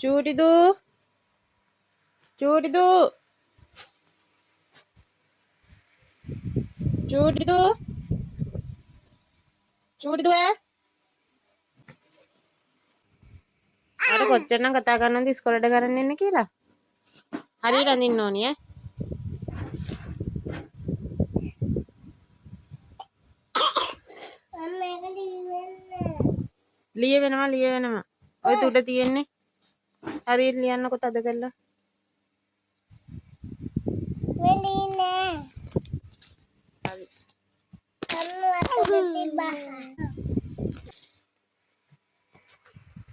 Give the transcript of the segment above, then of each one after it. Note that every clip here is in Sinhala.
චූටිදු චූටිදු චූටිදු චූටිදු අර කොච්චරනම් කතා කරනවද ඉස්කෝලේට කරන්න එන්න කියලා හරියට අඳින්න ඕනි ඈ ලියවෙනවා ඔය උඩ තියෙන්නේ හරියට ලියන්නකො තද කරලා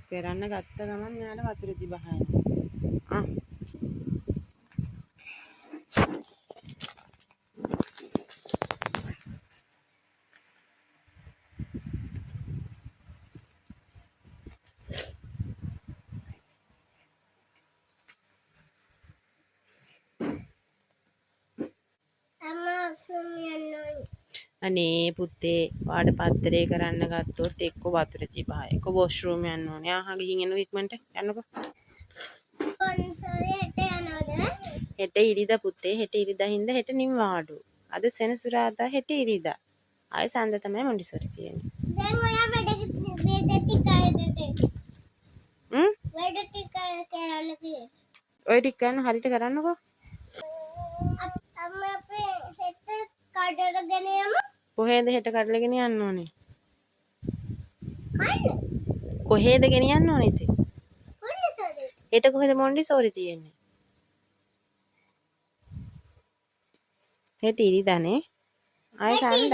කරන්න ගත්ත ගමන් මෙයාට වතුර තිබහන අනේ පුතේ වාඩ පත්තරේ කරන්න ගත්තොත් එක්ක වතුර තිබහයි එක්ක වොෂ්රූම් යන්න ඕනේ ආහා ගිහින් එන්නකො ඉක්මනට යන්නකො හෙට ඉරිදා පුතේ හෙට ඉරිදා හින්දා හෙට නිවාඩු අද සෙනසුරාදා හෙට ඉරිදා ආයෙ සඳ තමයි මොන්ඩිසෝරි තියෙන්නේ දැන් ඔයා වැඩ ටික කරන්න කියේ ඔය ටික කරන්න හරියට කරන්නකෝ අම්මා අපේ හෙට කඩරගෙන යමු කොහෙද හෙට කඩලගෙන යන්න ඕනේ කොහෙද ගෙන යන්න ඕනේ ඉතින් හෙට කොහෙද මොන්ඩිසෝරි තියෙන්නේ හෙට ඉරිදානේ ආයෙ සඳ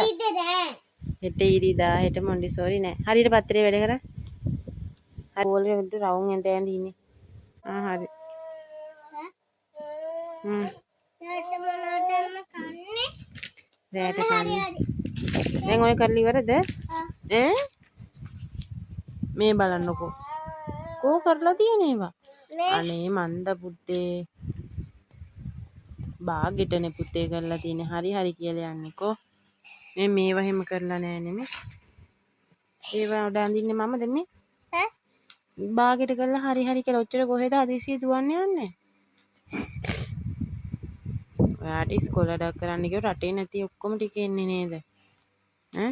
හෙට ඉරිදා හෙට මොන්ඩිසෝරි නෑ හරියට පත්තරේ වැඩ කරා හරි ඕලේ උඩ රවුම් ඇඳ ඉන්නේ හරි රැට මොනවද කන්නේ රැට කන්නේ දැන් ඔය කරලි ඉවරද ඈ මේ බලන්නකෝ කෝ කරලා තියෙන ඒවා අනේ මන්ද පුතේ බාගෙටනේ පුතේ කරලා තියෙන්නේ හරි කියලා යන්නේකෝ මේ මේවා හැම කරලා නෑ නෙමෙයි ඒවා උඩ අඳින්නේ මමද මේ ඈ බාගෙට කරලා හරි කියලා ඔච්චර කොහෙද හදිසියෙ දුවන්නේ යන්නේ ඔයාට ඉස්කෝලේ කරන්න කිව්ව රටේ නැති ඔක්කොම ටික එන්නේ නේද ඈ